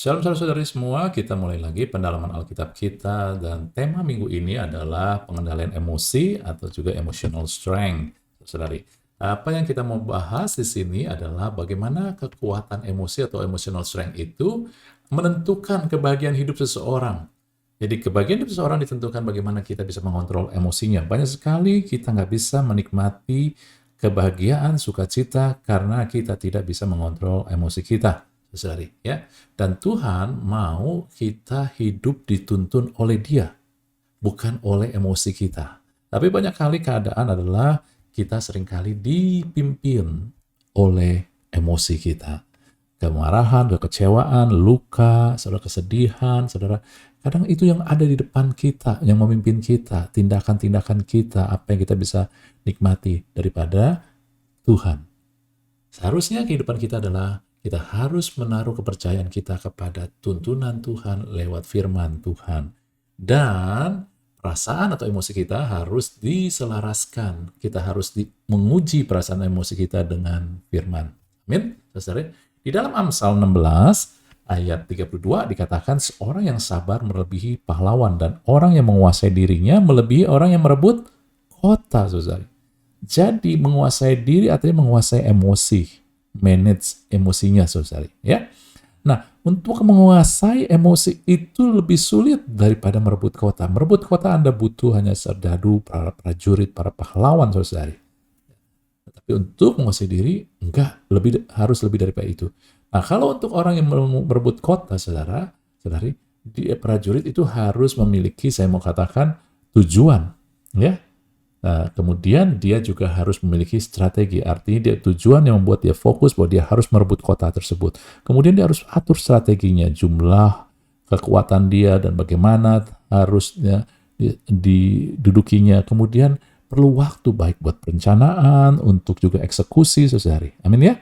Shalom saudara-saudari semua, kita mulai lagi pendalaman Alkitab kita dan tema minggu ini adalah pengendalian emosi atau juga emotional strength. Saudari, apa yang kita mau bahas di sini adalah bagaimana kekuatan emosi atau emotional strength itu menentukan kebahagiaan hidup seseorang. Jadi kebahagiaan hidup seseorang ditentukan bagaimana kita bisa mengontrol emosinya. Banyak sekali kita nggak bisa menikmati kebahagiaan, sukacita karena kita tidak bisa mengontrol emosi kita. Saudari, ya. Dan Tuhan mau kita hidup dituntun oleh Dia, bukan oleh emosi kita. Tapi banyak kali keadaan adalah kita seringkali dipimpin oleh emosi kita. Kemarahan, kekecewaan, luka, saudara, kesedihan, saudara. Kadang itu yang ada di depan kita, yang memimpin kita, tindakan-tindakan kita, apa yang kita bisa nikmati daripada Tuhan. Seharusnya kehidupan kita adalah kita harus menaruh kepercayaan kita kepada tuntunan Tuhan lewat firman Tuhan. Dan perasaan atau emosi kita harus diselaraskan. Kita harus menguji perasaan emosi kita dengan firman. Amin. Saudara, di dalam Amsal 16 ayat 32 dikatakan seorang yang sabar melebihi pahlawan dan orang yang menguasai dirinya melebihi orang yang merebut kota, saudara. Jadi menguasai diri artinya menguasai emosi, manage emosinya, saudara. Ya. Nah, untuk menguasai emosi itu lebih sulit daripada merebut kota. Merebut kota Anda butuh hanya serdadu, para prajurit, para pahlawan, saudara. Tapi untuk menguasai diri, harus lebih daripada itu. Nah, kalau untuk orang yang merebut kota, saudari, prajurit itu harus memiliki, saya mau katakan, tujuan, ya. Nah, kemudian dia juga harus memiliki strategi, artinya dia tujuan yang membuat dia fokus bahwa dia harus merebut kota tersebut. Kemudian dia harus atur strateginya, jumlah, kekuatan dia, dan bagaimana harusnya didudukinya. Kemudian perlu waktu baik buat perencanaan, untuk juga eksekusi, saudari. Amin ya.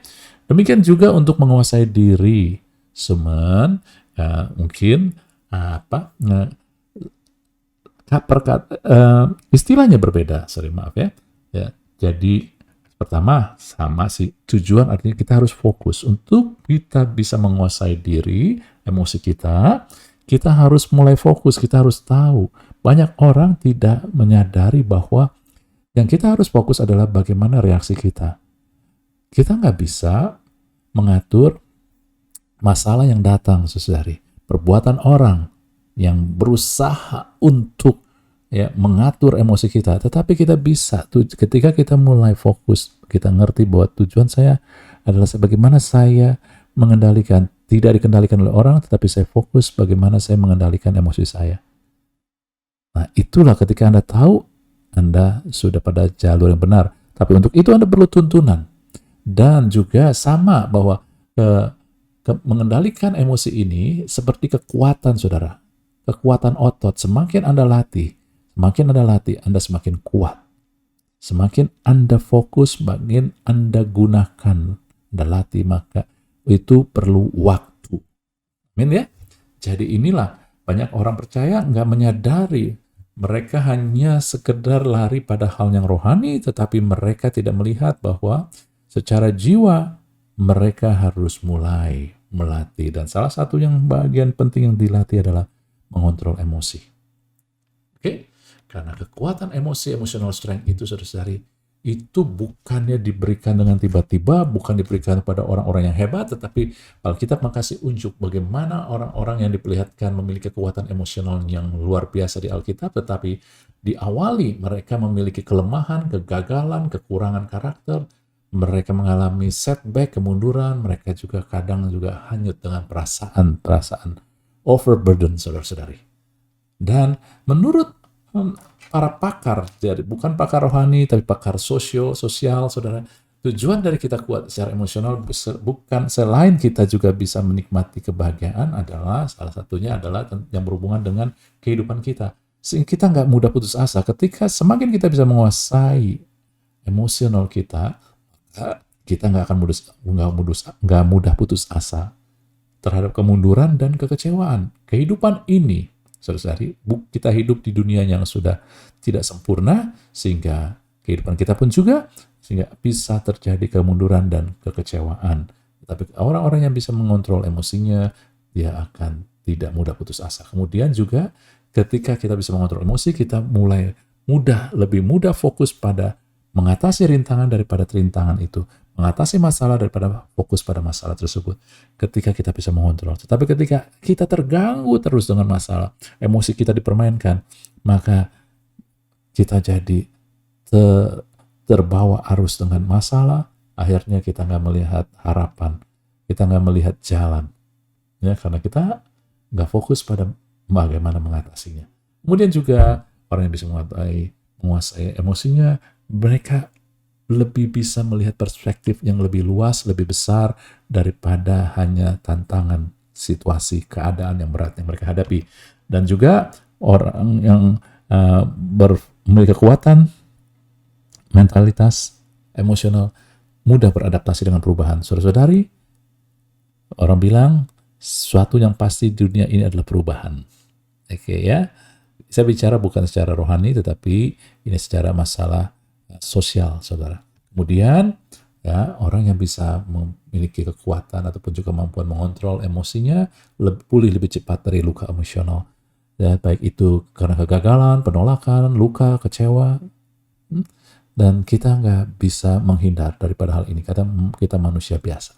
Demikian juga untuk menguasai diri. Mungkin istilahnya berbeda, maaf ya. Jadi pertama sama sih tujuan, artinya kita harus fokus untuk kita bisa menguasai diri, emosi kita. Kita harus mulai fokus, kita harus tahu. Banyak orang tidak menyadari bahwa yang kita harus fokus adalah bagaimana reaksi kita. Kita nggak bisa mengatur masalah yang datang, saudari. Perbuatan orang yang berusaha untuk mengatur emosi kita, tetapi kita bisa ketika kita mulai fokus, kita ngerti bahwa tujuan saya adalah bagaimana saya mengendalikan, tidak dikendalikan oleh orang, tetapi saya fokus bagaimana saya mengendalikan emosi saya. Nah, itulah ketika Anda tahu, Anda sudah pada jalur yang benar. Tapi untuk itu Anda perlu tuntunan. Dan juga sama bahwa mengendalikan emosi ini seperti kekuatan, saudara. Kekuatan otot, semakin Anda latih, Anda semakin kuat. Semakin Anda fokus, semakin Anda gunakan, Anda latih, maka itu perlu waktu. Amin ya? Jadi inilah, banyak orang percaya nggak menyadari, mereka hanya sekedar lari pada hal yang rohani, tetapi mereka tidak melihat bahwa secara jiwa mereka harus mulai melatih. Dan salah satu yang bagian penting yang dilatih adalah mengontrol emosi. Oke? Karena kekuatan emosi, emotional strength itu, saudara-saudari, itu bukannya diberikan dengan tiba-tiba, bukan diberikan pada orang-orang yang hebat, tetapi Alkitab makasih unjuk bagaimana orang-orang yang diperlihatkan memiliki kekuatan emosional yang luar biasa di Alkitab, tetapi diawali mereka memiliki kelemahan, kegagalan, kekurangan karakter, mereka mengalami setback, kemunduran, mereka juga kadang juga hanyut dengan perasaan overburden, saudara-saudari. Dan menurut para pakar, jadi bukan pakar rohani, tapi pakar sosial, saudara, tujuan dari kita kuat secara emosional bukan selain kita juga bisa menikmati kebahagiaan, adalah salah satunya adalah yang berhubungan dengan kehidupan kita. Sehingga kita nggak mudah putus asa. Ketika semakin kita bisa menguasai emosional kita nggak akan mudah putus asa terhadap kemunduran dan kekecewaan. Kehidupan ini, saudara-saudari, kita hidup di dunia yang sudah tidak sempurna, sehingga kehidupan kita pun juga sehingga bisa terjadi kemunduran dan kekecewaan. Tapi orang-orang yang bisa mengontrol emosinya, dia akan tidak mudah putus asa. Kemudian juga ketika kita bisa mengontrol emosi, kita mulai lebih mudah fokus pada mengatasi rintangan daripada rintangan itu, mengatasi masalah daripada fokus pada masalah tersebut. Ketika kita bisa mengontrol. Tetapi ketika kita terganggu terus dengan masalah, emosi kita dipermainkan, maka kita jadi terbawa arus dengan masalah. Akhirnya kita nggak melihat harapan, kita nggak melihat jalan, ya, karena kita nggak fokus pada bagaimana mengatasinya. Kemudian juga orang yang bisa menguasai emosinya, mereka lebih bisa melihat perspektif yang lebih luas, lebih besar daripada hanya tantangan, situasi, keadaan yang berat yang mereka hadapi. Dan juga orang yang memiliki kekuatan, mentalitas, emosional, mudah beradaptasi dengan perubahan. Saudara-saudari, orang bilang, sesuatu yang pasti di dunia ini adalah perubahan. Oke, ya. Saya bicara bukan secara rohani, tetapi ini secara masalah sosial, saudara. Kemudian, ya, orang yang bisa memiliki kekuatan ataupun juga kemampuan mengontrol emosinya pulih lebih cepat dari luka emosional. Ya, baik itu karena kegagalan, penolakan, luka, kecewa. Dan kita nggak bisa menghindar daripada hal ini, karena kita manusia biasa.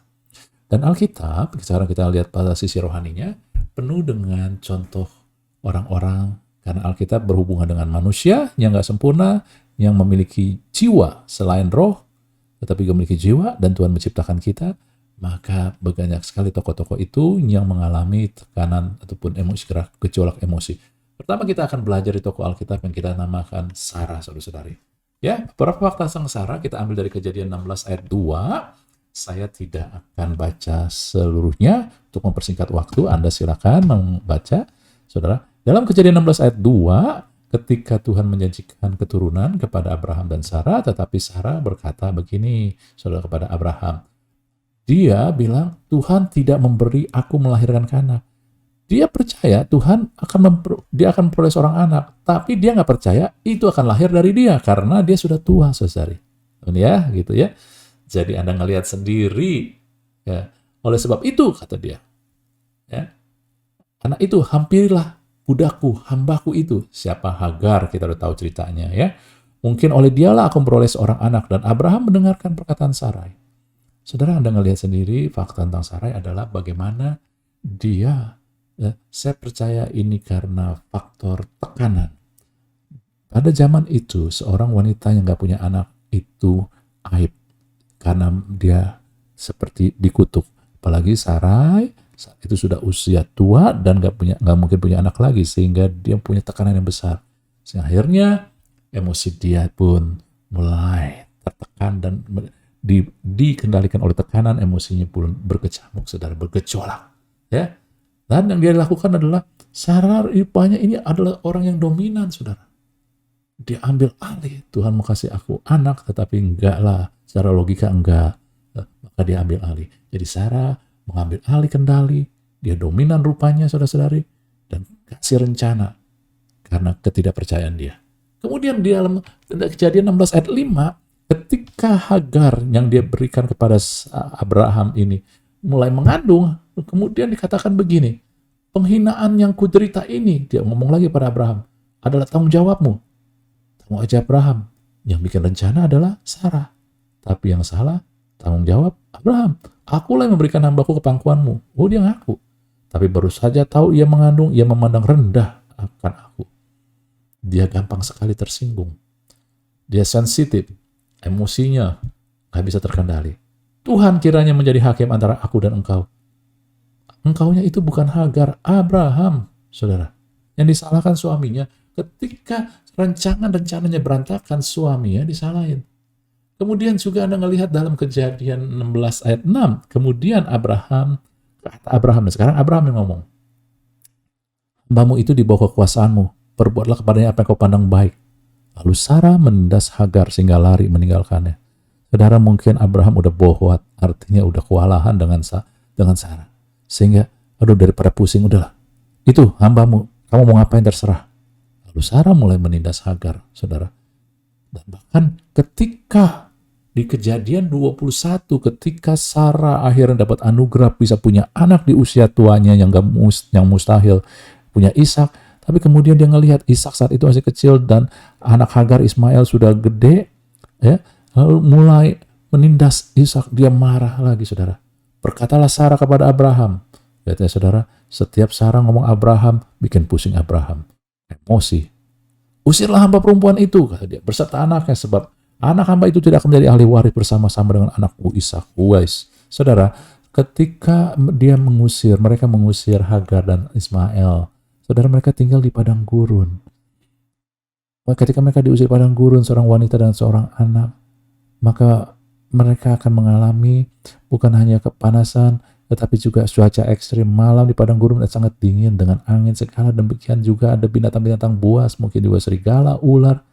Dan Alkitab, sekarang kita lihat pada sisi rohaninya, penuh dengan contoh orang-orang, karena Alkitab berhubungan dengan manusia yang nggak sempurna, yang memiliki jiwa selain roh, tetapi memiliki jiwa, dan Tuhan menciptakan kita, maka banyak sekali tokoh-tokoh itu yang mengalami tekanan ataupun emosi, gejolak emosi. Pertama kita akan belajar di tokoh Alkitab yang kita namakan Sarah, saudara-saudari. Ya, beberapa fakta tentang Sarah kita ambil dari Kejadian 16 ayat 2. Saya tidak akan baca seluruhnya untuk mempersingkat waktu. Anda silakan membaca, saudara. Dalam Kejadian 16 ayat 2, ketika Tuhan menjanjikan keturunan kepada Abraham dan Sarah, tetapi Sarah berkata begini, saudara, kepada Abraham. Dia bilang, Tuhan tidak memberi aku melahirkan anak. Dia percaya Tuhan dia akan memperoleh seorang anak, tapi dia nggak percaya itu akan lahir dari dia karena dia sudah tua, saudari. Ya, gitu ya. Jadi Anda ngelihat sendiri, ya. Oleh sebab itu, kata dia, ya, anak itu hampirilah budakku, hambaku itu. Siapa Hagar, kita udah tahu ceritanya, ya. Mungkin oleh dialah aku memperoleh seorang anak, dan Abraham mendengarkan perkataan Sarai. Saudara, Anda ngelihat sendiri, fakta tentang Sarai adalah bagaimana dia, ya, saya percaya ini karena faktor tekanan. Pada zaman itu, seorang wanita yang nggak punya anak itu aib, karena dia seperti dikutuk. Apalagi Sarai saat itu sudah usia tua dan nggak mungkin punya anak lagi, sehingga dia punya tekanan yang besar. Sehingga akhirnya emosi dia pun mulai tertekan dan dikendalikan oleh tekanan, emosinya pun berkecamuk, saudara, bergejolak. Ya, dan yang dia lakukan adalah Sarah rupanya ini adalah orang yang dominan, saudara. Dia ambil alih. Tuhan mau kasih aku anak, tetapi enggak lah. Secara logika enggak. Maka dia ambil alih. Jadi Sarah mengambil alih kendali. Dia dominan rupanya, saudara-saudari. Dan kasih rencana. Karena ketidakpercayaan dia. Kemudian di dalam Kejadian 16 ayat 5, ketika Hagar yang dia berikan kepada Abraham ini mulai mengandung, kemudian dikatakan begini, penghinaan yang kuderita ini, dia ngomong lagi pada Abraham, adalah tanggung jawabmu. Tanggung jawab Abraham. Yang bikin rencana adalah Sarah. Tapi yang salah, tanggung jawab Abraham. Akulah yang memberikan hambaku ke pangkuanmu. Oh, dia ngaku. Tapi baru saja tahu ia mengandung, ia memandang rendah akan aku. Dia gampang sekali tersinggung. Dia sensitif. Emosinya gak bisa terkendali. Tuhan kiranya menjadi hakim antara aku dan engkau. Engkaunya itu bukan Hagar, Abraham, saudara. Yang disalahkan suaminya ketika rencananya berantakan, suaminya disalahin. Kemudian juga Anda melihat dalam Kejadian 16 ayat 6. Kemudian Abraham, dan sekarang Abraham yang ngomong. Hambamu itu di bawah kekuasaanmu. Perbuatlah kepadanya apa yang kau pandang baik. Lalu Sarah menindas Hagar sehingga lari meninggalkannya. Saudara, mungkin Abraham udah bohwat, artinya udah kewalahan dengan Sarah. Sehingga, aduh, daripada pusing, udahlah. Itu hambamu, kamu mau ngapain terserah. Lalu Sarah mulai menindas Hagar, saudara. Dan bahkan ketika Di Kejadian 21 ketika Sarah akhirnya dapat anugerah bisa punya anak di usia tuanya yang mustahil, punya Ishak, tapi kemudian dia ngelihat Ishak saat itu masih kecil dan anak Hagar Ismail sudah gede, ya, lalu mulai menindas Ishak, dia marah lagi, saudara. Berkatalah Sarah kepada Abraham, lihat ya saudara, setiap Sarah ngomong Abraham bikin pusing Abraham, emosi. Usirlah hamba perempuan itu, kata dia, berserta anaknya, sebab anak hamba itu tidak akan menjadi ahli waris bersama-sama dengan anakku Ishak. Saudara, ketika mereka mengusir Hagar dan Ismail, saudara, mereka tinggal di padang gurun. Ketika mereka diusir padang gurun, seorang wanita dan seorang anak, maka mereka akan mengalami bukan hanya kepanasan, tetapi juga cuaca ekstrim. Malam di padang gurun dan sangat dingin dengan angin segala. Demikian juga ada binatang-binatang buas, mungkin juga serigala, ular.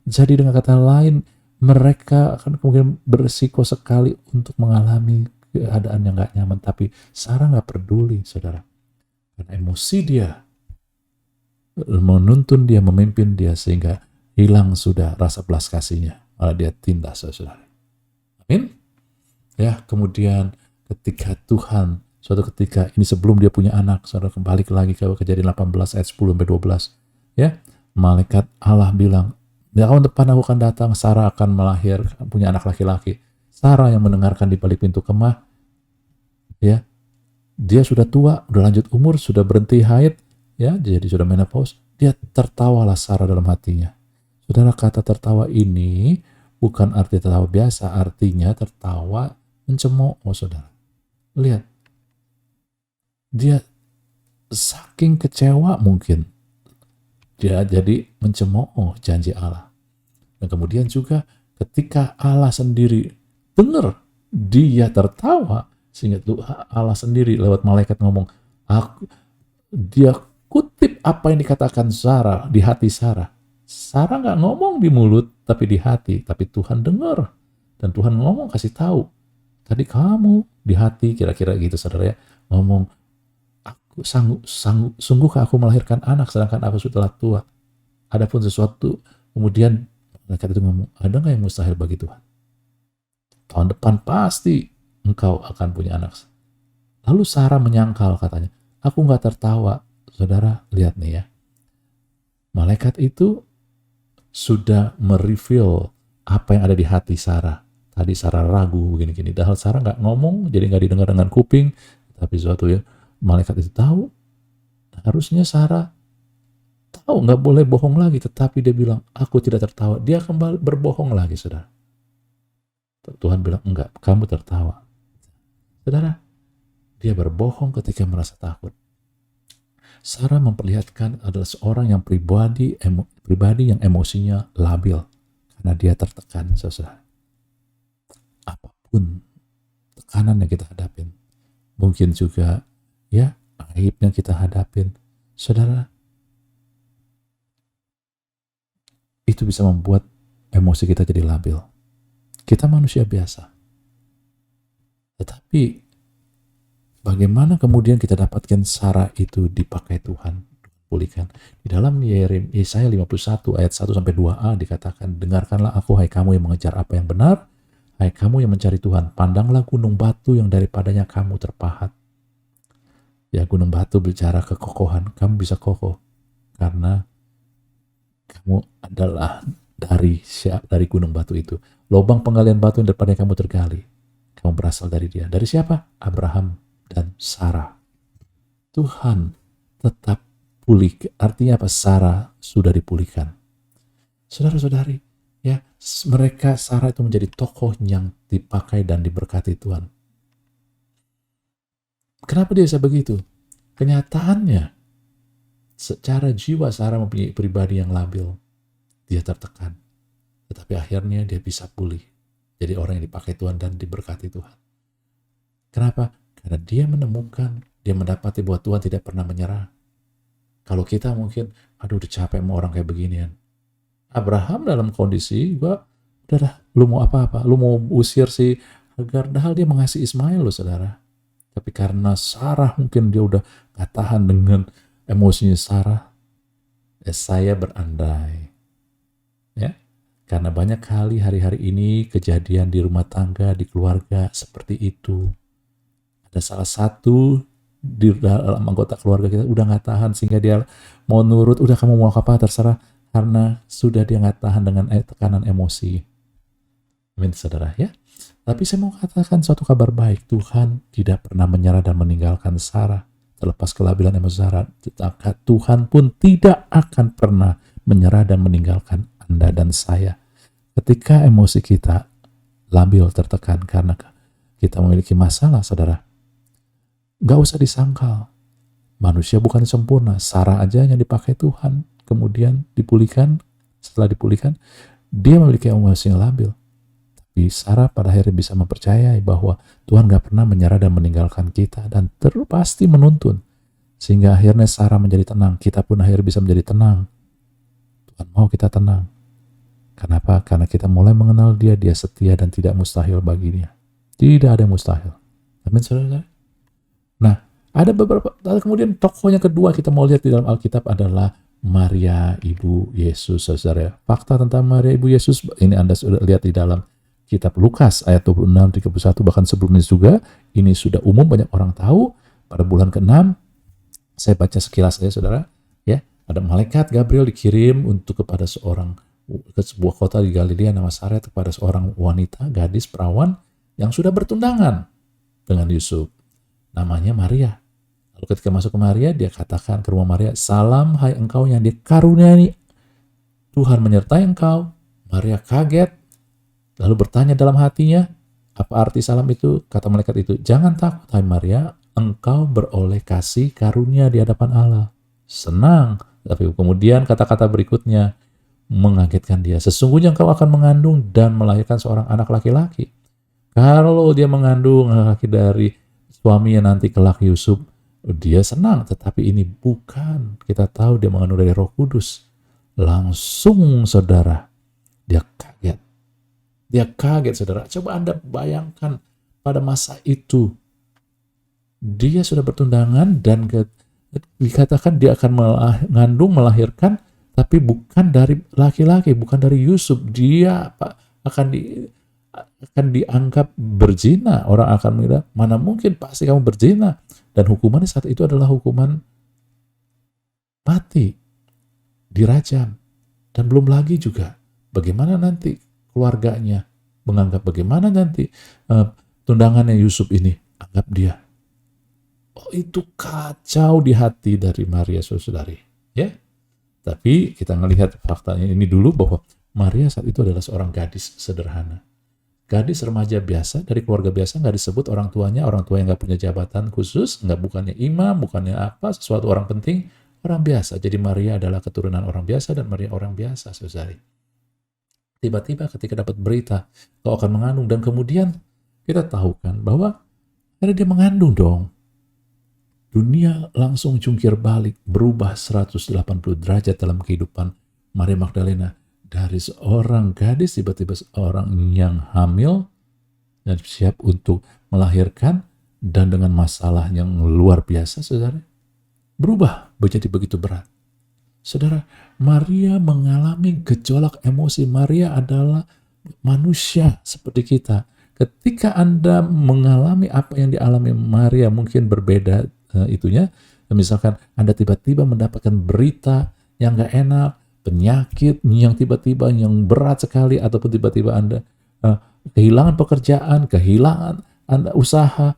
Jadi dengan kata lain, mereka akan kemudian berisiko sekali untuk mengalami keadaan yang gak nyaman. Tapi Sarah gak peduli, saudara. Karena emosi dia menuntun dia, memimpin dia, sehingga hilang sudah rasa belas kasihnya. Malah dia tindas, saudara. Amin. Ya, kemudian ketika Tuhan, suatu ketika ini sebelum dia punya anak, saudara, kembali lagi ke Kejadian 18 ayat 10-12. Ya, malaikat Allah bilang, di tahun depan aku akan datang, Sarah akan punya anak laki-laki. Sarah yang mendengarkan di balik pintu kemah, ya, dia sudah tua, sudah lanjut umur, sudah berhenti haid, ya, jadi sudah menopause. Dia tertawalah Sarah dalam hatinya. Saudara, kata tertawa ini bukan arti tertawa biasa, artinya tertawa mencemooh, saudara. Lihat, dia saking kecewa mungkin, dia jadi mencemooh janji Allah. Dan kemudian juga ketika Allah sendiri dengar dia tertawa, sehingga Allah sendiri lewat malaikat ngomong, dia kutip apa yang dikatakan Sarah di hati Sarah. Sarah nggak ngomong di mulut, tapi di hati. Tapi Tuhan dengar. Dan Tuhan ngomong, kasih tahu. Tadi kamu di hati, kira-kira gitu, saudara, ya, ngomong, sungguhkah aku melahirkan anak sedangkan aku sudah tua? Adapun sesuatu, kemudian mereka itu ngomong, ada nggak yang mustahil bagi Tuhan? Tahun depan pasti engkau akan punya anak. Lalu Sarah menyangkal, katanya, aku nggak tertawa. Saudara, lihat nih ya, malaikat itu sudah mereveal apa yang ada di hati Sarah. Tadi Sarah ragu, gini-gini. Padahal Sarah nggak ngomong, jadi nggak didengar dengan kuping. Tapi suatu ya, malaikat itu tahu. Harusnya Sarah tahu, nggak boleh bohong lagi. Tetapi dia bilang, aku tidak tertawa. Dia kembali berbohong lagi, saudara. Tuhan bilang, enggak, kamu tertawa. Saudara, dia berbohong ketika merasa takut. Sarah memperlihatkan adalah seorang yang pribadi yang emosinya labil. Karena dia tertekan, saudara. Apapun tekanan yang kita hadapin, mungkin juga ya aib yang kita hadapin, saudara, itu bisa membuat emosi kita jadi labil. Kita manusia biasa, tetapi bagaimana kemudian kita dapatkan Sarah itu dipakai Tuhan, pulihkan. Di dalam Yesaya 51 ayat 1-2a dikatakan, dengarkanlah aku, hai kamu yang mengejar apa yang benar, hai kamu yang mencari Tuhan, pandanglah gunung batu yang daripadanya kamu terpahat. Ya, gunung batu bicara kekokohan, kamu bisa kokoh karena kamu adalah dari gunung batu itu. Lubang penggalian batu yang daripadanya kamu tergali, kamu berasal dari dia. Dari siapa? Abraham dan Sarah. Tuhan tetap pulih. Artinya apa? Sarah sudah dipulihkan. Saudara-saudari, ya, Sarah itu menjadi tokoh yang dipakai dan diberkati Tuhan. Kenapa dia bisa begitu? Kenyataannya, secara jiwa Sarah mempunyai pribadi yang labil. Dia tertekan. Tetapi akhirnya dia bisa pulih. Jadi orang yang dipakai Tuhan dan diberkati Tuhan. Kenapa? Karena dia menemukan, dia mendapati bahwa Tuhan tidak pernah menyerah. Kalau kita mungkin, aduh udah capek sama orang kayak beginian. Abraham dalam kondisi, udah, lu mau apa-apa? Lu mau usir si Hagar, padahal dia mengasihi Ismail loh, saudara. Tapi karena Sarah mungkin dia udah gak tahan dengan emosinya Sarah, saya berandai. Ya, Karena banyak kali hari-hari ini kejadian di rumah tangga, di keluarga seperti itu. Ada salah satu di dalam anggota keluarga kita udah nggak tahan sehingga dia mau nurut, udah kamu mau apa terserah, karena sudah dia nggak tahan dengan tekanan emosi. Amin, saudara ya. Tapi saya mau katakan suatu kabar baik, Tuhan tidak pernah menyerah dan meninggalkan Sarah. Terlepas kelabilan emosi Sarah, Tuhan pun tidak akan pernah menyerah dan meninggalkan Anda dan saya. Ketika emosi kita labil, tertekan karena kita memiliki masalah, saudara, nggak usah disangkal. Manusia bukan sempurna. Sarah aja yang dipakai Tuhan, kemudian dipulihkan. Setelah dipulihkan, dia memiliki emosi yang labil. Tapi Sarah pada akhirnya bisa mempercayai bahwa Tuhan gak pernah menyerah dan meninggalkan kita, dan pasti menuntun. Sehingga akhirnya Sarah menjadi tenang, kita pun akhirnya bisa menjadi tenang. Tuhan mau kita tenang. Kenapa? Karena kita mulai mengenal dia setia dan tidak mustahil bagi dia. Tidak ada yang mustahil. Amin, saudara. Nah, ada beberapa, kemudian tokohnya kedua kita mau lihat di dalam Alkitab adalah Maria, Ibu Yesus, saudara. Fakta tentang Maria, Ibu Yesus, ini Anda sudah lihat di dalam Kitab Lukas ayat 26, 31, bahkan sebelumnya juga, ini sudah umum, banyak orang tahu. Pada bulan ke-6, saya baca sekilas saja, saudara, ya, ada malaikat Gabriel dikirim untuk kepada ke sebuah kota di Galilea nama Saret, kepada seorang wanita, gadis perawan yang sudah bertundangan dengan Yusuf. Namanya Maria. Lalu ketika masuk ke Maria, dia katakan ke rumah Maria, "Salam hai engkau yang dikaruniai, Tuhan menyertai engkau." Maria kaget. Lalu bertanya dalam hatinya, apa arti salam itu? Kata malaikat itu, "Jangan takut, hai Maria, engkau beroleh kasih karunia di hadapan Allah." Senang. Tapi kemudian kata-kata berikutnya mengagetkan dia. "Sesungguhnya engkau akan mengandung dan melahirkan seorang anak laki-laki." Kalau dia mengandung laki dari suaminya nanti kelak Yusuf, dia senang. Tetapi ini bukan. Kita tahu dia mengandung dari Roh Kudus. Langsung, saudara, dia kaget. Dia kaget, saudara. Coba Anda bayangkan pada masa itu. Dia sudah bertundangan dan dikatakan dia akan mengandung, melahirkan, tapi bukan dari laki-laki, bukan dari Yusuf. Dia akan dianggap berzina. Orang akan mengira, mana mungkin, pasti kamu berzina. Dan hukumannya saat itu adalah hukuman mati, dirajam. Dan belum lagi juga bagaimana nanti keluarganya menganggap, bagaimana nanti tundangannya Yusuf ini anggap dia. Oh, itu kacau di hati dari Maria, saudari. Ya, tapi kita melihat faktanya ini dulu, bahwa Maria saat itu adalah seorang gadis sederhana. Gadis remaja biasa, dari keluarga biasa, nggak disebut orang tua yang nggak punya jabatan khusus, bukannya imam, bukannya apa, sesuatu orang penting, orang biasa. Jadi Maria adalah keturunan orang biasa, dan Maria orang biasa, saudari. Tiba-tiba ketika dapat berita, kau akan mengandung, dan kemudian kita tahu kan bahwa karena dia mengandung dong, dunia langsung jungkir balik, berubah 180 derajat dalam kehidupan Maria Magdalena. Dari seorang gadis, tiba-tiba seorang yang hamil dan siap untuk melahirkan, dan dengan masalah yang luar biasa, saudara, berubah menjadi begitu berat. Saudara, Maria mengalami gejolak emosi. Maria adalah manusia seperti kita. Ketika Anda mengalami apa yang dialami Maria, mungkin berbeda itunya. Misalkan Anda tiba-tiba mendapatkan berita yang gak enak, penyakit yang tiba-tiba yang berat sekali, ataupun tiba-tiba Anda kehilangan pekerjaan, kehilangan Anda usaha,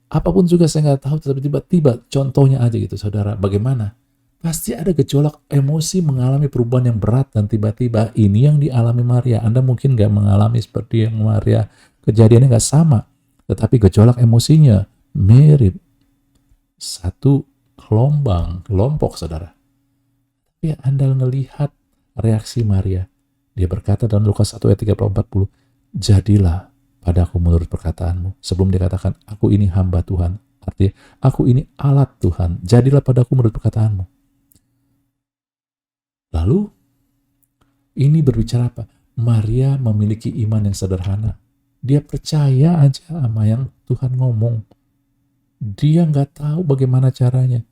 apapun juga saya nggak tahu, tapi tiba-tiba, contohnya aja gitu, saudara, bagaimana? Pasti ada gejolak emosi, mengalami perubahan yang berat, dan tiba-tiba ini yang dialami Maria. Anda mungkin nggak mengalami seperti yang Maria, kejadiannya nggak sama, tetapi gejolak emosinya mirip. Satu kelompok, saudara. Tapi Anda melihat reaksi Maria. Dia berkata dalam Lukas 1 ayat 34-40, "Jadilah padaku menurut perkataanmu." Sebelum dia katakan, "Aku ini hamba Tuhan." Artinya, aku ini alat Tuhan. Jadilah padaku menurut perkataanmu. Lalu, ini berbicara apa? Maria memiliki iman yang sederhana. Dia percaya aja sama yang Tuhan ngomong. Dia nggak tahu bagaimana caranya.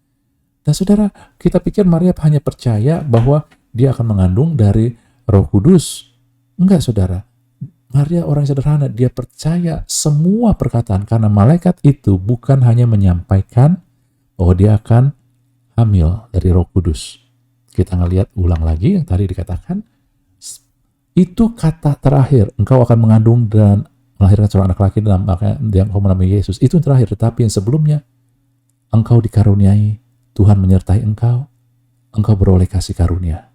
Dan saudara, kita pikir Maria hanya percaya bahwa dia akan mengandung dari Roh Kudus. Enggak, saudara. Maria orang sederhana, dia percaya semua perkataan karena malaikat itu bukan hanya menyampaikan bahwa dia akan hamil dari Roh Kudus. Kita ngelihat ulang lagi yang tadi dikatakan, itu kata terakhir, engkau akan mengandung dan melahirkan seorang anak laki dan engkau menamai Yesus. Itu yang terakhir, tetapi yang sebelumnya, engkau dikaruniai, Tuhan menyertai engkau beroleh kasih karunia.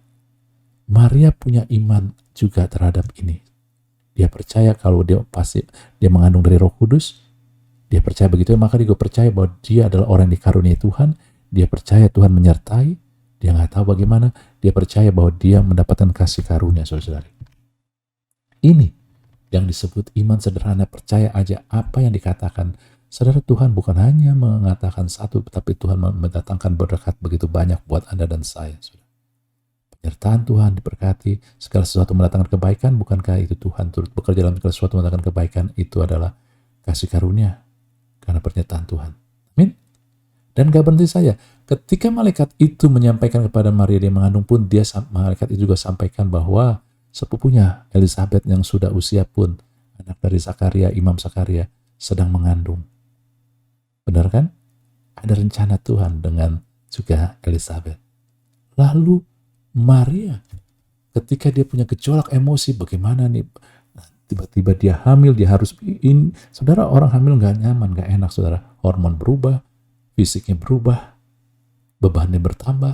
Maria punya iman juga terhadap ini. Dia percaya kalau dia mengandung dari Roh Kudus. Dia percaya begitu, maka dia percaya bahwa dia adalah orang yang dikaruniai Tuhan. Dia percaya Tuhan menyertai. Dia nggak tahu bagaimana. Dia percaya bahwa dia mendapatkan kasih karunia, saudara. Ini yang disebut iman sederhana, percaya aja apa yang dikatakan. Saudara, Tuhan bukan hanya mengatakan satu, tapi Tuhan mendatangkan berkat begitu banyak buat Anda dan saya, saudara. Penyertaan Tuhan diberkati, segala sesuatu mendatangkan kebaikan, bukankah itu Tuhan turut bekerja dalam segala sesuatu mendatangkan kebaikan? Itu adalah kasih karunia karena penyertaan Tuhan. Amin. Dan gak berhenti saya, ketika malaikat itu menyampaikan kepada Maria dia mengandung pun, malaikat itu juga sampaikan bahwa sepupunya Elizabeth yang sudah usia pun, anak dari Zakaria, Imam Zakaria, sedang mengandung. Benar kan? Ada rencana Tuhan dengan juga Elizabeth. Lalu Maria, ketika dia punya gejolak emosi, bagaimana nih? Tiba-tiba dia hamil, dia harus saudara, orang hamil nggak nyaman, nggak enak, saudara. Hormon berubah, fisiknya berubah, bebannya bertambah,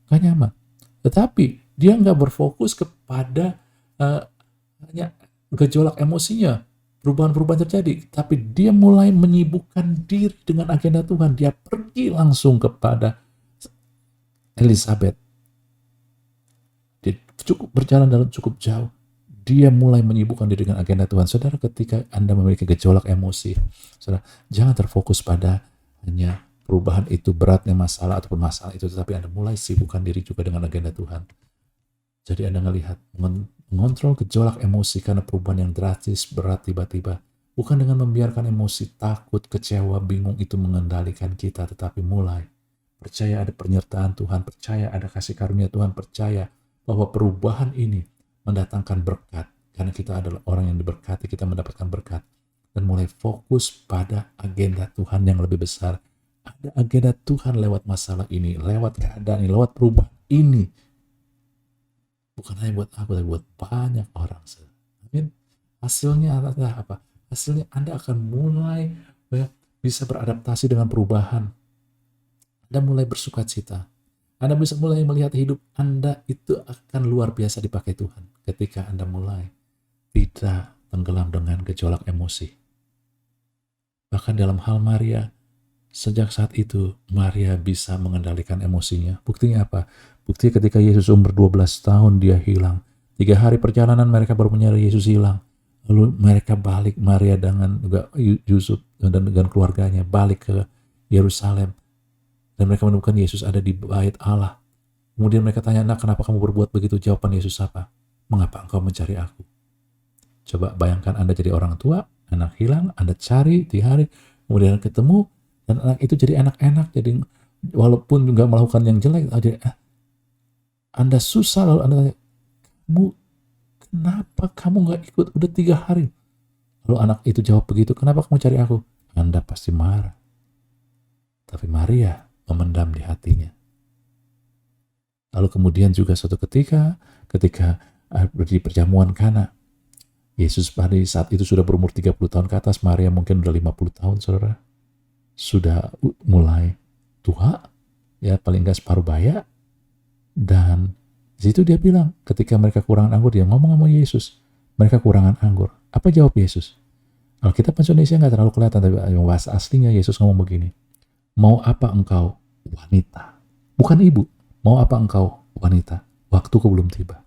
nggak nyaman. Tetapi dia nggak berfokus kepada hanya gejolak emosinya, perubahan-perubahan terjadi, tapi dia mulai menyibukkan diri dengan agenda Tuhan. Dia pergi langsung kepada Elizabeth. Dia cukup berjalan dalam cukup jauh. Dia mulai menyibukkan diri dengan agenda Tuhan. Saudara, ketika Anda memiliki gejolak emosi, saudara, jangan terfokus pada hanya perubahan itu, beratnya masalah ataupun masalah itu, tetapi Anda mulai sibukkan diri juga dengan agenda Tuhan. Jadi Anda melihat, mengontrol gejolak emosi karena perubahan yang drastis, berat tiba-tiba, bukan dengan membiarkan emosi, takut, kecewa, bingung itu mengendalikan kita, tetapi mulai percaya ada penyertaan Tuhan, percaya ada kasih karunia Tuhan, percaya bahwa perubahan ini mendatangkan berkat. Karena kita adalah orang yang diberkati, kita mendapatkan berkat. Dan mulai fokus pada agenda Tuhan yang lebih besar. Ada agenda Tuhan lewat masalah ini, lewat keadaan ini, lewat perubahan ini. Bukan hanya buat aku, tapi buat banyak orang. Amin. Hasilnya adalah apa? Hasilnya Anda akan mulai bisa beradaptasi dengan perubahan. Anda mulai bersukacita. Anda bisa mulai melihat hidup Anda itu akan luar biasa dipakai Tuhan ketika Anda mulai tidak tenggelam dengan gejolak emosi. Bahkan dalam hal Maria, sejak saat itu Maria bisa mengendalikan emosinya. Buktinya apa? Buktinya ketika Yesus umur 12 tahun dia hilang. 3 hari perjalanan mereka baru mencari Yesus hilang. Lalu mereka balik, Maria dengan juga Yusuf dan dengan keluarganya balik ke Yerusalem. Dan mereka menemukan Yesus ada di bait Allah. Kemudian mereka tanya, "Nak, kenapa kamu berbuat begitu?" Jawaban Yesus apa? "Mengapa engkau mencari aku?" Coba bayangkan Anda jadi orang tua, anak hilang, Anda cari di hari, kemudian ketemu, dan anak itu jadi anak enak, jadi walaupun juga melakukan yang jelek, Anda susah, lalu Anda tanya, "Kenapa kamu gak ikut? Udah 3 hari." Lalu anak itu jawab begitu, "Kenapa kamu cari aku?" Anda pasti marah. Tapi Maria memendam di hatinya. Lalu kemudian juga suatu ketika di perjamuan Kana, Yesus pada saat itu sudah berumur 30 tahun ke atas, Maria mungkin udah 50 tahun, saudara. Sudah mulai tua, ya paling nggak separuh baya. Dan di situ dia bilang, ketika mereka kurangan anggur, dia ngomong sama Yesus, mereka kurangan anggur. Apa jawab Yesus? Alkitab bahasa Indonesia nggak terlalu kelihatan, tapi bahasa aslinya Yesus ngomong begini, "Mau apa engkau, wanita?" Bukan ibu. "Mau apa engkau, wanita? Waktuku belum tiba."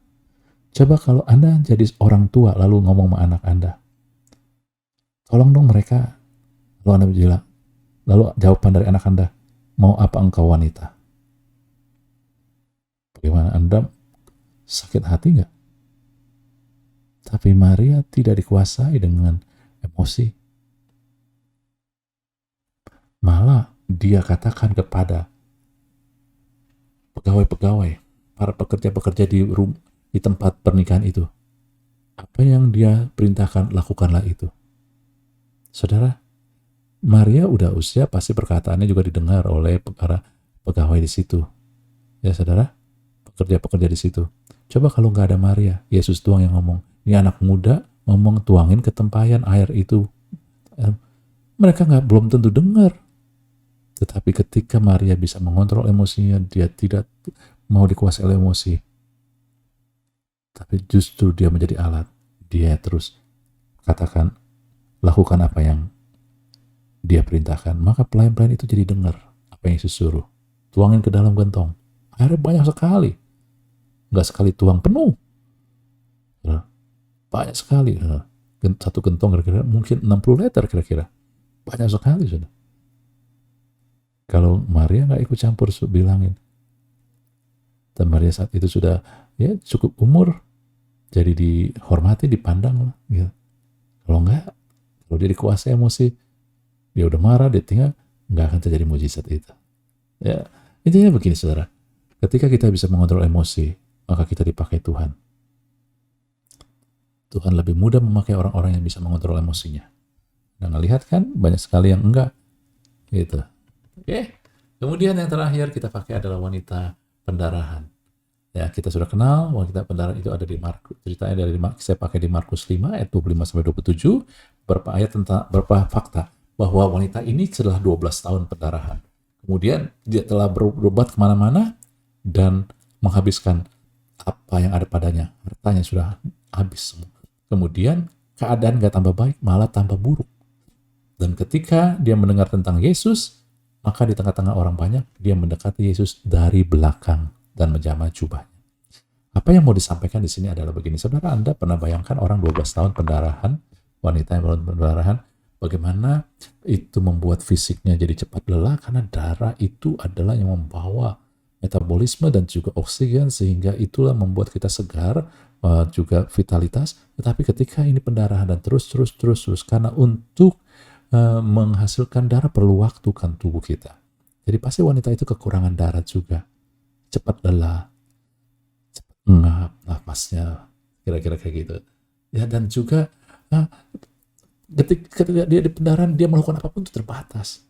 Coba kalau Anda jadi orang tua lalu ngomong sama anak Anda, "Tolong dong mereka." Lalu Anda bilang, lalu jawaban dari anak Anda, "Mau apa engkau, wanita?" Bagaimana? Anda sakit hati nggak? Tapi Maria tidak dikuasai dengan emosi. Malah dia katakan kepada pegawai-pegawai, para pekerja-pekerja di tempat pernikahan itu, Apa yang dia perintahkan, lakukanlah itu. Saudara, Maria udah usia, pasti perkataannya juga didengar oleh para pegawai di situ. Ya saudara, pekerja-pekerja di situ. Coba kalau nggak ada Maria, Yesus doang yang ngomong. Ini anak muda ngomong tuangin ke tempayan air itu. Mereka belum tentu dengar. Tetapi ketika Maria bisa mengontrol emosinya, dia tidak mau dikuasai oleh emosi. Tapi justru dia menjadi alat. Dia terus katakan, lakukan apa yang dia perintahkan. Maka pelayan-pelayan itu jadi dengar apa yang Yesus suruh. Tuangin ke dalam gentong. Airnya banyak sekali. Nggak sekali tuang penuh. Banyak sekali. Satu gentong kira-kira mungkin 60 liter kira-kira. Banyak sekali sudah. Kalau Maria nggak ikut campur, bilangin. Dan Maria saat itu sudah ya cukup umur, jadi dihormati, dipandang lah. Gitu. Kalau dia dikuasai emosi, dia udah marah, dia tinggal, nggak akan terjadi mujizat itu. Ya, intinya begini saudara. Ketika kita bisa mengontrol emosi, maka kita dipakai Tuhan. Tuhan lebih mudah memakai orang-orang yang bisa mengontrol emosinya. Dan ngelihat kan, banyak sekali yang enggak. Gitu. Oke. Kemudian yang terakhir kita pakai adalah wanita pendarahan. Ya, kita sudah kenal wanita pendarahan itu ada di Markus. Ceritanya saya pakai di Markus 5 ayat 25 sampai 27, beberapa fakta bahwa wanita ini setelah 12 tahun pendarahan. Kemudian dia telah berobat kemana-mana dan menghabiskan apa yang ada padanya. Hartanya sudah habis semua. Kemudian keadaan gak tambah baik, malah tambah buruk. Dan ketika dia mendengar tentang Yesus, maka di tengah-tengah orang banyak, dia mendekati Yesus dari belakang dan menjamah jubahnya. Apa yang mau disampaikan di sini adalah begini. Saudara, Anda pernah bayangkan orang 12 tahun pendarahan, wanita yang pendarahan, bagaimana itu membuat fisiknya jadi cepat lelah, karena darah itu adalah yang membawa metabolisme dan juga oksigen, sehingga itulah membuat kita segar, juga vitalitas. Tetapi ketika ini pendarahan dan terus, karena untuk menghasilkan darah perlu waktu kan tubuh kita. Jadi pasti wanita itu kekurangan darah juga. Cepat lelah, cepat ngap nafasnya, kira-kira kayak gitu. Ya, dan juga ketika dia di pendarahan, dia melakukan apapun itu terbatas.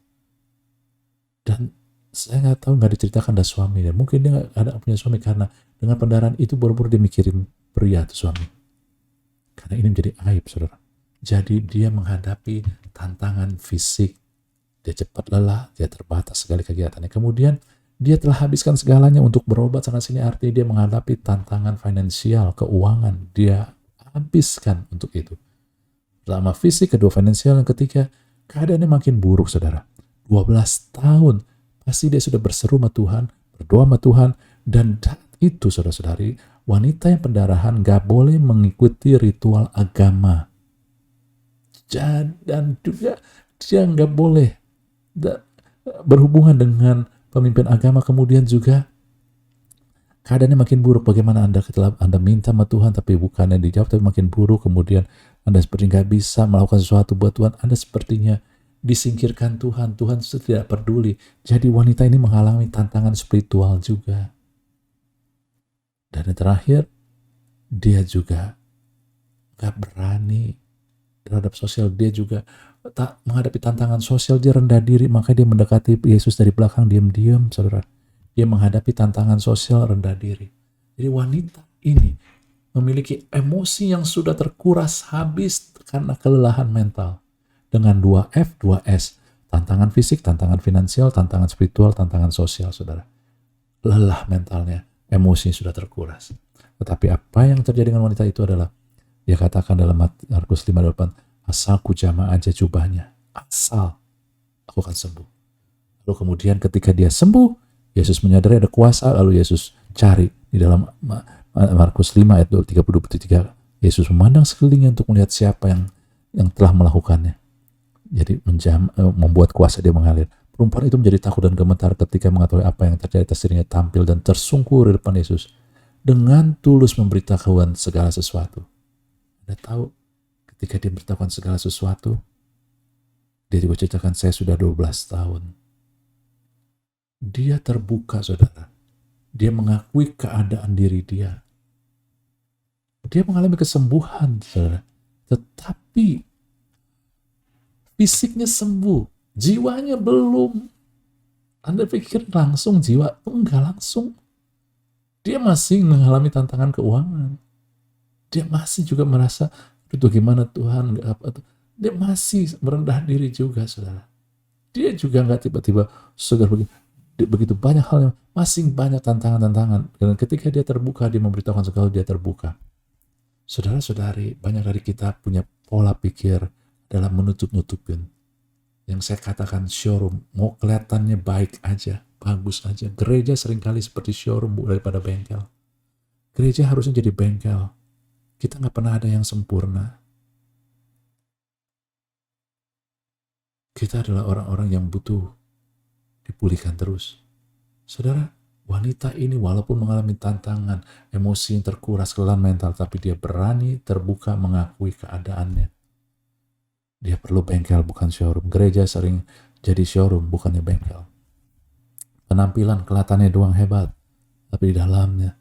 Dan saya nggak diceritakan ada suami, dan mungkin dia nggak ada punya suami karena dengan pendarahan itu buru-buru dia mikirin pria atau suami. Karena ini menjadi aib, saudara. Jadi dia menghadapi tantangan fisik, dia cepat lelah, dia terbatas segala kegiatannya. Kemudian dia telah habiskan segalanya untuk berobat sana sini, artinya dia menghadapi tantangan finansial, keuangan, dia habiskan untuk itu. Pertama fisik, kedua finansial, yang ketiga keadaannya makin buruk, saudara. 12 tahun, pasti dia sudah berseru sama Tuhan, berdoa sama Tuhan, dan itu saudara-saudari, wanita yang pendarahan gak boleh mengikuti ritual agama. Dan juga dia nggak boleh berhubungan dengan pemimpin agama. Kemudian juga keadaannya makin buruk. Bagaimana Anda minta sama Tuhan tapi bukannya dijawab, tapi makin buruk. Kemudian Anda seperti nggak bisa melakukan sesuatu buat Tuhan. Anda sepertinya disingkirkan Tuhan. Tuhan tidak peduli. Jadi wanita ini mengalami tantangan spiritual juga. Dan yang terakhir, dia juga nggak berani terhadap sosial. Dia juga tak menghadapi tantangan sosial, dia rendah diri, maka dia mendekati Yesus dari belakang diam-diam, saudara. Dia menghadapi tantangan sosial, rendah diri. Jadi wanita ini memiliki emosi yang sudah terkuras habis karena kelelahan mental. Dengan 2F, 2S. Tantangan fisik, tantangan finansial, tantangan spiritual, tantangan sosial, saudara. Lelah mentalnya, emosi sudah terkuras. Tetapi apa yang terjadi dengan wanita itu adalah, dia katakan dalam Markus 5:8, asal ku jamah aja jubahnya, asal aku akan sembuh. Lalu kemudian ketika dia sembuh, Yesus menyadari ada kuasa, lalu Yesus cari di dalam Markus 5 ayat 32-33, Yesus memandang sekelilingnya untuk melihat siapa yang telah melakukannya. Jadi membuat kuasa dia mengalir. Perempuan itu menjadi takut dan gemetar ketika mengetahui apa yang terjadi atas dirinya, tampil dan tersungkur di depan Yesus dengan tulus memberitahukan segala sesuatu. Anda tahu, ketika dia beritahukan segala sesuatu, dia juga ceritakan, saya sudah 12 tahun. Dia terbuka, saudara. Dia mengakui keadaan diri dia. Dia mengalami kesembuhan, saudara. Tetapi fisiknya sembuh, jiwanya belum. Anda pikir langsung jiwa? Enggak langsung. Dia masih mengalami tantangan keuangan. Dia masih juga merasa, itu gimana Tuhan? Nggak apa tuh. Dia masih merendah diri juga, saudara. Dia juga nggak tiba-tiba segar begitu banyak hal, masih banyak tantangan-tantangan. Dan ketika dia terbuka, dia memberitahukan segala dia terbuka. Saudara-saudari, banyak dari kita punya pola pikir dalam menutup-nutupin. Yang saya katakan showroom, mau kelihatannya baik aja, bagus aja. Gereja seringkali seperti showroom daripada bengkel. Gereja harusnya jadi bengkel. Kita nggak pernah ada yang sempurna. Kita adalah orang-orang yang butuh dipulihkan terus. Saudara, wanita ini walaupun mengalami tantangan, emosi yang terkuras, kelelahan mental, tapi dia berani terbuka mengakui keadaannya. Dia perlu bengkel, bukan showroom. Gereja sering jadi showroom, bukannya bengkel. Penampilan kelihatannya doang hebat, tapi di dalamnya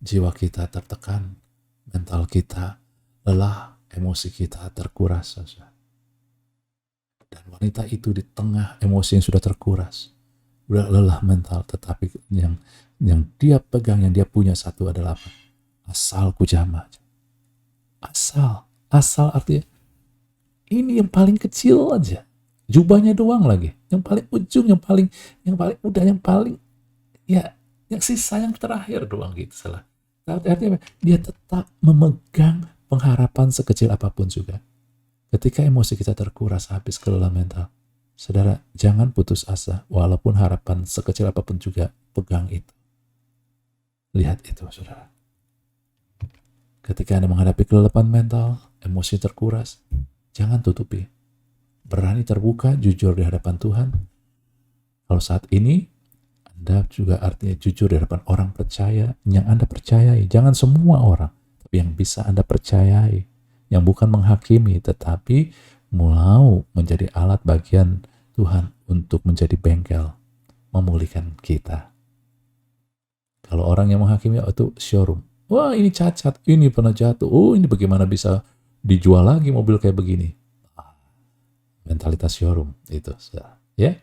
jiwa kita tertekan, mental kita lelah, emosi kita terkuras. Dan wanita itu di tengah emosi yang sudah terkuras, udah lelah mental, tetapi yang dia pegang, yang dia punya satu adalah apa? Asal kujama. Asal artinya ini yang paling kecil aja, jubahnya doang lagi, yang paling ujung, yang paling mudah, yang sisa yang terakhir doang gitu, salah. Artinya dia tetap memegang pengharapan sekecil apapun juga. Ketika emosi kita terkuras habis kelelahan mental, saudara, jangan putus asa, walaupun harapan sekecil apapun juga, pegang itu. Lihat itu, saudara. Ketika Anda menghadapi kelelahan mental, emosi terkuras, jangan tutupi. Berani terbuka, jujur di hadapan Tuhan. Kalau saat ini, Anda juga artinya jujur di hadapan orang percaya, yang Anda percayai. Jangan semua orang, tapi yang bisa Anda percayai. Yang bukan menghakimi, tetapi mau menjadi alat bagian Tuhan untuk menjadi bengkel, memulihkan kita. Kalau orang yang menghakimi, itu showroom. Wah, ini cacat, ini pernah jatuh. Oh, ini bagaimana bisa dijual lagi mobil kayak begini. Mentalitas showroom itu, ya.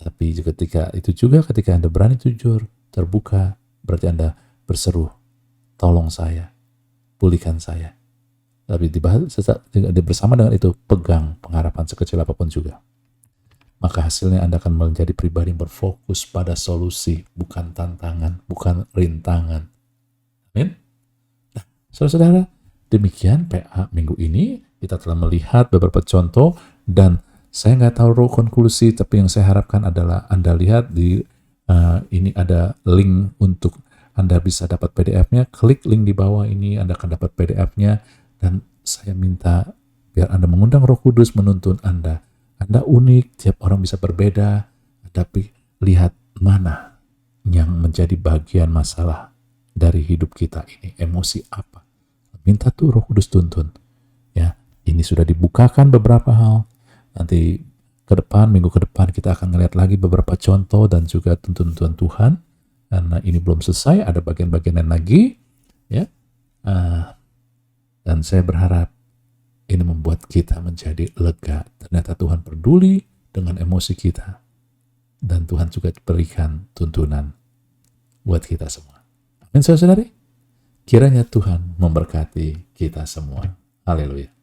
Tapi ketika Anda berani jujur, terbuka, berarti Anda berseru, tolong saya, pulihkan saya. Tapi bersama dengan itu, pegang pengharapan sekecil apapun juga. Maka hasilnya Anda akan menjadi pribadi yang berfokus pada solusi, bukan tantangan, bukan rintangan. Amin. Nah, saudara-saudara, demikian PA minggu ini. Kita telah melihat beberapa contoh, dan saya nggak tahu konklusi, tapi yang saya harapkan adalah Anda lihat ini ada link untuk Anda bisa dapat PDF-nya. Klik link di bawah ini, Anda akan dapat PDF-nya, dan saya minta biar Anda mengundang Roh Kudus menuntun Anda. Anda unik, tiap orang bisa berbeda, tapi lihat mana yang menjadi bagian masalah dari hidup kita ini, emosi apa. Minta tuh Roh Kudus tuntun. Ya, ini sudah dibukakan beberapa hal. Nanti minggu ke depan kita akan melihat lagi beberapa contoh dan juga tuntunan Tuhan. Karena ini belum selesai, ada bagian-bagian lain lagi. Ya, dan saya berharap ini membuat kita menjadi lega. Ternyata Tuhan peduli dengan emosi kita. Dan Tuhan juga berikan tuntunan buat kita semua. Amin, saudara-saudari. Kiranya Tuhan memberkati kita semua. Haleluya.